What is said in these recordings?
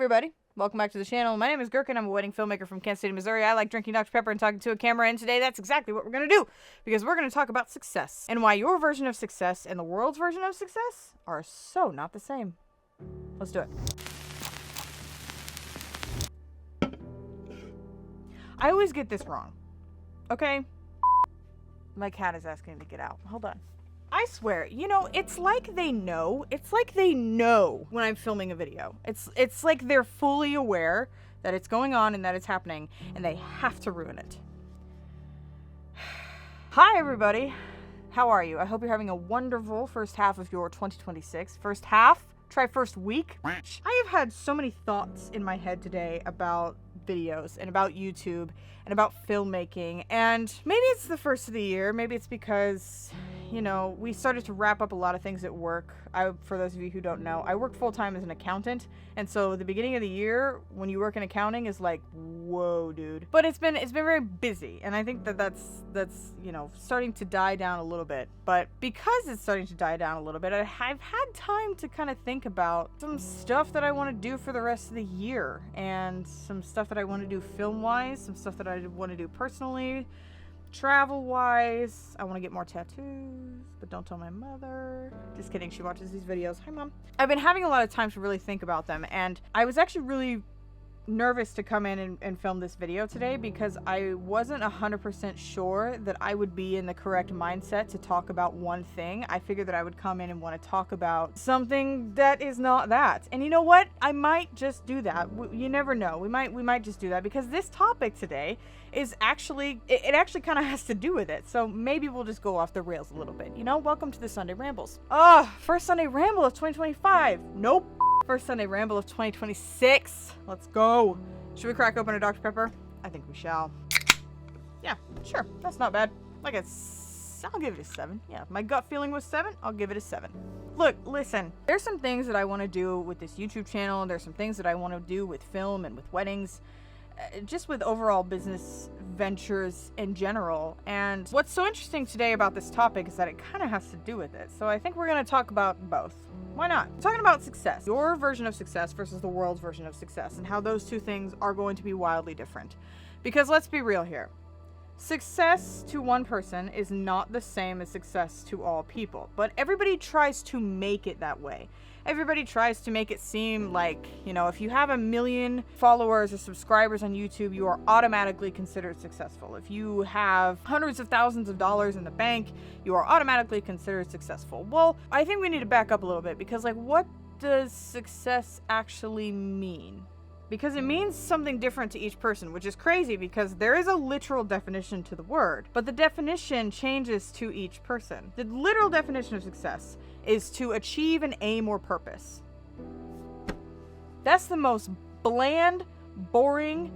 everybody, welcome back to the channel. My name is Gherkin. I'm a wedding filmmaker from Kansas City, Missouri. I like drinking Dr. Pepper and talking to a camera, and today that's exactly what we're going to do, because we're going to talk about success, and why your version of success and the world's version of success are so not the same. Let's do it. I always get this wrong, okay? My cat is asking me to get out. Hold on. I swear, you know, it's like they know. It's like they know when I'm filming a video. It's like they're fully aware that it's going on and that it's happening, and they have to ruin it. Hi, everybody. How are you? I hope you're having a wonderful first half of your 2026. First half? Try first week? I have had so many thoughts in my head today about videos and about YouTube and about filmmaking, and maybe it's the first of the year. Maybe it's because, you know, we started to wrap up a lot of things at work. For those of you who don't know, I work full-time as an accountant, and so the beginning of the year when you work in accounting is like, whoa, dude. But it's been very busy, and I think that's you know, starting to die down a little bit. But because it's starting to die down a little bit, I've had time to kind of think about some stuff that I want to do for the rest of the year, and some stuff that I want to do film-wise, some stuff that I want to do personally, travel-wise. I want to get more tattoos, but don't tell my mother. Just kidding, she watches these videos. Hi, Mom. I've been having a lot of time to really think about them, and I was actually really nervous to come in and film this video today because I wasn't 100% sure that I would be in the correct mindset to talk about one thing. I figured that I would come in and want to talk about something that is not that. And you know what? I might just do that. You never know. We might just do that, because this topic today is actually, it actually kind of has to do with it. So maybe we'll just go off the rails a little bit. You know, welcome to the Sunday Rambles. First Sunday Ramble of 2025. Nope. First Sunday Ramble of 2026. Let's go. Should we crack open a Dr. Pepper? I think we shall. Yeah, sure. That's not bad. I'll give it a 7. Yeah, my gut feeling was 7. I'll give it a 7. Look, listen. There's some things that I want to do with this YouTube channel. There's some things that I want to do with film and with weddings. Just with overall business ventures in general. And what's so interesting today about this topic is that it kind of has to do with it. So I think we're going to talk about both. Why not? I'm talking about success. Your version of success versus the world's version of success, and how those two things are going to be wildly different. Because let's be real here. Success to one person is not the same as success to all people. But everybody tries to make it that way. Everybody tries to make it seem like, you know, if you have 1 million followers or subscribers on YouTube, you are automatically considered successful. If you have hundreds of thousands of dollars in the bank, you are automatically considered successful. Well, I think we need to back up a little bit, because, like, what does success actually mean? Because it means something different to each person, which is crazy because there is a literal definition to the word, but the definition changes to each person. The literal definition of success is to achieve an aim or purpose. That's the most bland, boring,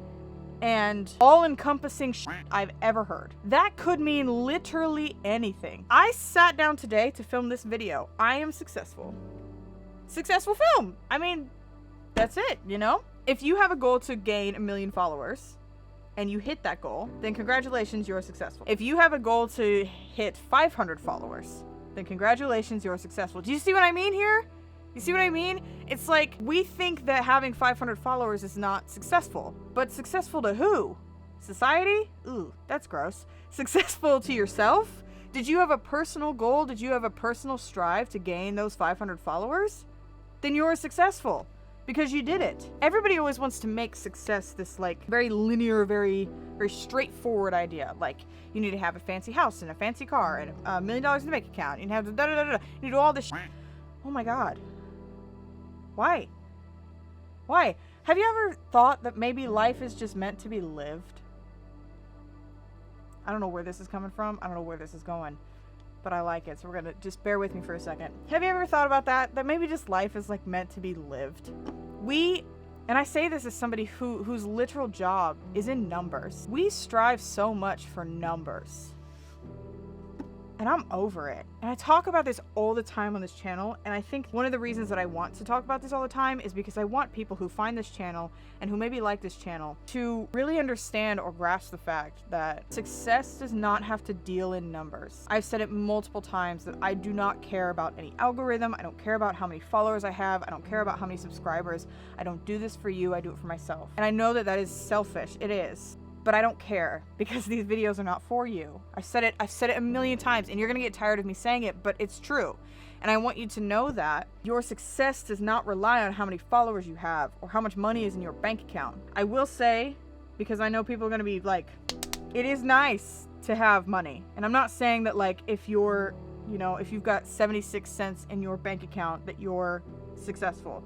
and all-encompassing shit I've ever heard. That could mean literally anything. I sat down today to film this video. I am successful. Successful film. I mean, that's it, you know? If you have a goal to gain 1 million followers and you hit that goal, then congratulations, you're successful. If you have a goal to hit 500 followers, then congratulations, you're successful. Do you see what I mean here? You see what I mean? It's like we think that having 500 followers is not successful. But successful to who? Society? Ooh, that's gross. Successful to yourself? Did you have a personal goal? Did you have a personal strive to gain those 500 followers? Then you're successful. Because you did it. Everybody always wants to make success this, like, very linear, very straightforward idea. Like, you need to have a fancy house and a fancy car and $1 million in the bank account. You have to you need to do all this shit. Oh my God. Why? Why? Have you ever thought that maybe life is just meant to be lived? I don't know where this is coming from. I don't know where this is going. But I like it, so we're gonna just bear with me for a second. Have you ever thought about that? That maybe just life is, like, meant to be lived? And I say this as somebody whose literal job is in numbers. We strive so much for numbers. and I'm over it. And I talk about this all the time on this channel, and I think one of the reasons that I want to talk about this all the time is because I want people who find this channel and who maybe like this channel to really understand or grasp the fact that success does not have to deal in numbers. I've said it multiple times that I do not care about any algorithm. I don't care about how many followers I have. I don't care about how many subscribers. I don't do this for you. I do it for myself. And I know that that is selfish. It is. But I don't care, because these videos are not for you. I've said it a million times, and you're gonna get tired of me saying it, but it's true. And I want you to know that your success does not rely on how many followers you have or how much money is in your bank account. I will say, because I know people are gonna be like, it is nice to have money. And I'm not saying that, like, if you're, you know, if you've got 76 cents in your bank account that you're successful.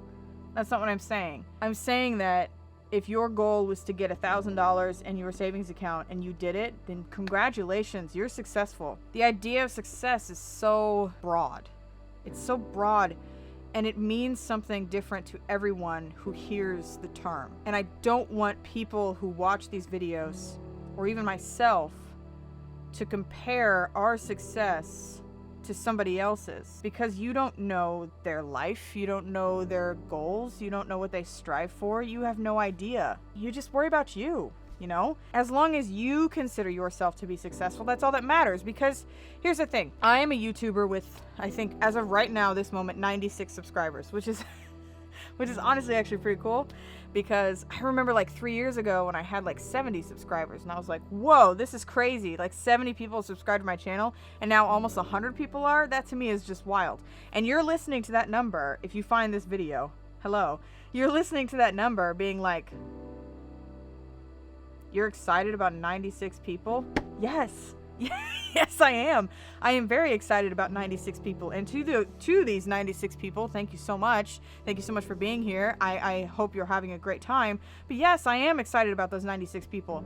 That's not what I'm saying. I'm saying that if your goal was to get $1,000 in your savings account and you did it, then congratulations, you're successful. The idea of success is so broad. It's so broad, and it means something different to everyone who hears the term. And I don't want people who watch these videos, or even myself, to compare our success to somebody else's, because you don't know their life, you don't know their goals, you don't know what they strive for, you have no idea. You just worry about you, you know? As long as you consider yourself to be successful, that's all that matters. Because here's the thing, I am a YouTuber with, I think, as of right now, this moment, 96 subscribers, which is honestly actually pretty cool, because I remember like 3 years ago when I had like 70 subscribers, and I was like, whoa, this is crazy. Like 70 people subscribed to my channel, and now almost 100 people are. That to me is just wild. And you're listening to that number, if you find this video, hello, you're listening to that number being like, you're excited about 96 people? Yes. Yes, I am. I am very excited about 96 people. And to these 96 people, thank you so much. Thank you so much for being here. I hope you're having a great time. But yes, I am excited about those 96 people.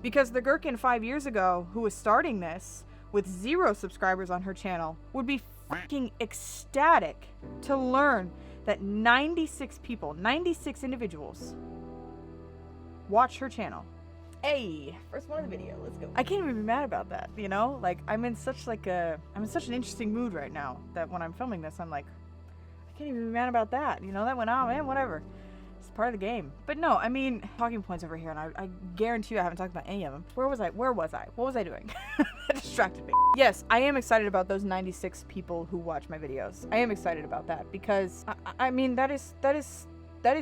Because the Gherkin 5 years ago, who was starting this with 0 subscribers on her channel, would be fucking ecstatic to learn that 96 people, 96 individuals, watch her channel. Hey, first one of the video, let's go. I can't even be mad about that, you know? Like, I'm in such an interesting mood right now that when I'm filming this, I'm like, I can't even be mad about that. You know, that went out, man, whatever. It's part of the game. But no, I mean, talking points over here, and I guarantee you I haven't talked about any of them. Where was I? What was I doing? That distracted me. Yes, I am excited about those 96 people who watch my videos. I am excited about that because, I mean, that is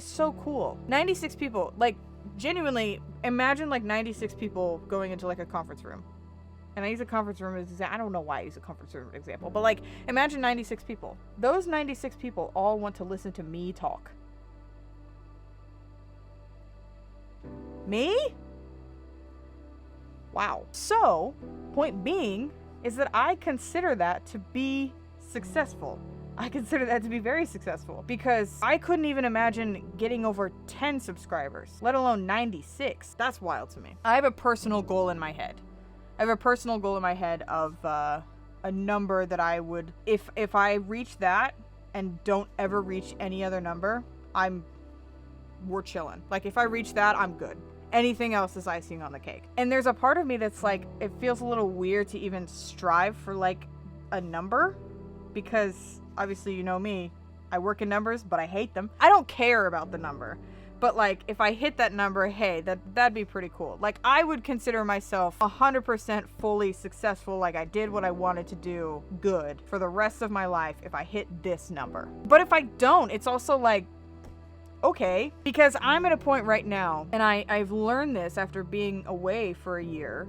so cool. 96 people, like, genuinely, imagine like 96 people going into like a conference room. And I use a conference room as, I don't know why I use a conference room example, but like, imagine 96 people. Those 96 people all want to listen to me talk. Me? Wow. So, point being is that I consider that to be successful. I consider that to be very successful, because I couldn't even imagine getting over 10 subscribers, let alone 96. That's wild to me. I have a personal goal in my head. Of a number that I would, if I reach that and don't ever reach any other number, we're chilling. Like, if I reach that, I'm good. Anything else is icing on the cake. And there's a part of me that's like, it feels a little weird to even strive for like a number, because obviously, you know me, I work in numbers, but I hate them. I don't care about the number, but like, if I hit that number, hey, that'd be pretty cool. Like, I would consider myself 100% fully successful, like I did what I wanted to do good for the rest of my life if I hit this number. But if I don't, it's also like, okay, because I'm at a point right now, and I've learned this after being away for a year.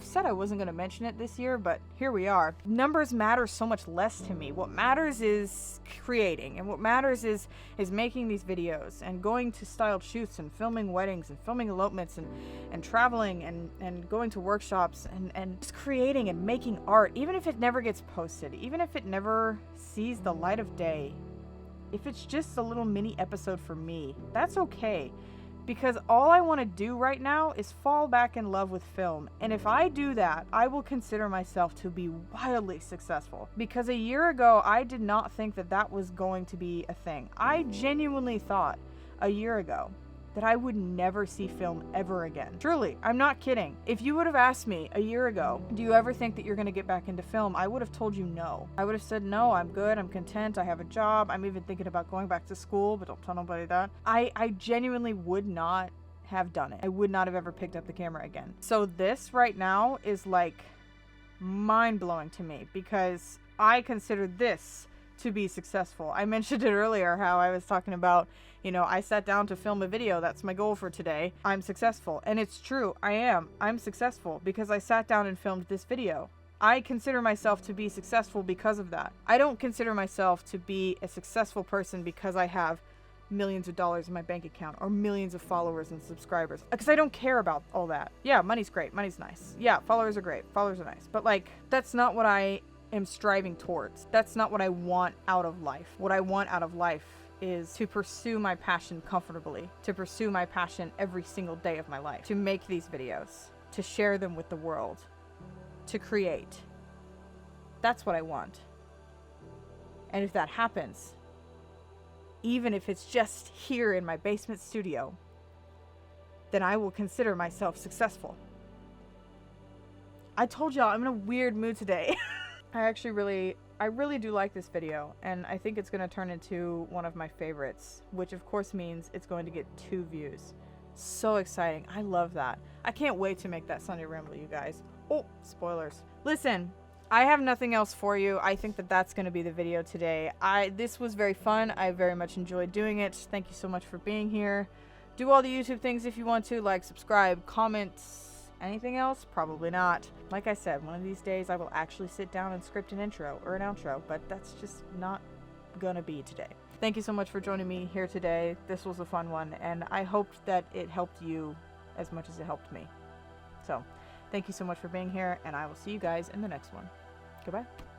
Said I wasn't going to mention it this year, but here we are. Numbers matter so much less to me. What matters is creating, and what matters is making these videos and going to styled shoots and filming weddings and filming elopements and traveling and going to workshops and just creating and making art, even if it never gets posted, even if it never sees the light of day. If it's just a little mini episode for me, that's okay. Because all I want to do right now is fall back in love with film. And if I do that, I will consider myself to be wildly successful. Because a year ago, I did not think that that was going to be a thing. I genuinely thought a year ago that I would never see film ever again. Truly, I'm not kidding. If you would have asked me a year ago, do you ever think that you're going to get back into film? I would have told you no. I would have said, no, I'm good, I'm content, I have a job, I'm even thinking about going back to school, but don't tell nobody that. I genuinely would not have done it. I would not have ever picked up the camera again. So this right now is like mind-blowing to me, because I consider this to be successful. I mentioned it earlier how I was talking about, you know, I sat down to film a video. That's my goal for today. I'm successful. And it's true. I am. I'm successful because I sat down and filmed this video. I consider myself to be successful because of that. I don't consider myself to be a successful person because I have millions of dollars in my bank account or millions of followers and subscribers, because I don't care about all that. Yeah, money's great. Money's nice. Yeah, followers are great. Followers are nice. But like, that's not what I am striving towards. That's not what I want out of life. What I want out of life is to pursue my passion comfortably, to pursue my passion every single day of my life, to make these videos, to share them with the world, to create. That's what I want. And if that happens, even if it's just here in my basement studio, then I will consider myself successful. I told y'all I'm in a weird mood today. I really do like this video, and I think it's going to turn into one of my favorites, which of course means it's going to get 2 views. So exciting. I love that. I can't wait to make that Sunday Ramble, you guys. Oh, spoilers. Listen, I have nothing else for you. I think that that's going to be the video today. This was very fun. I very much enjoyed doing it. Thank you so much for being here. Do all the YouTube things if you want to, like, subscribe, comment. Anything else? Probably not. Like I said, one of these days I will actually sit down and script an intro or an outro, but that's just not gonna be today. Thank you so much for joining me here today. This was a fun one, and I hoped that it helped you as much as it helped me. So, thank you so much for being here, and I will see you guys in the next one. Goodbye.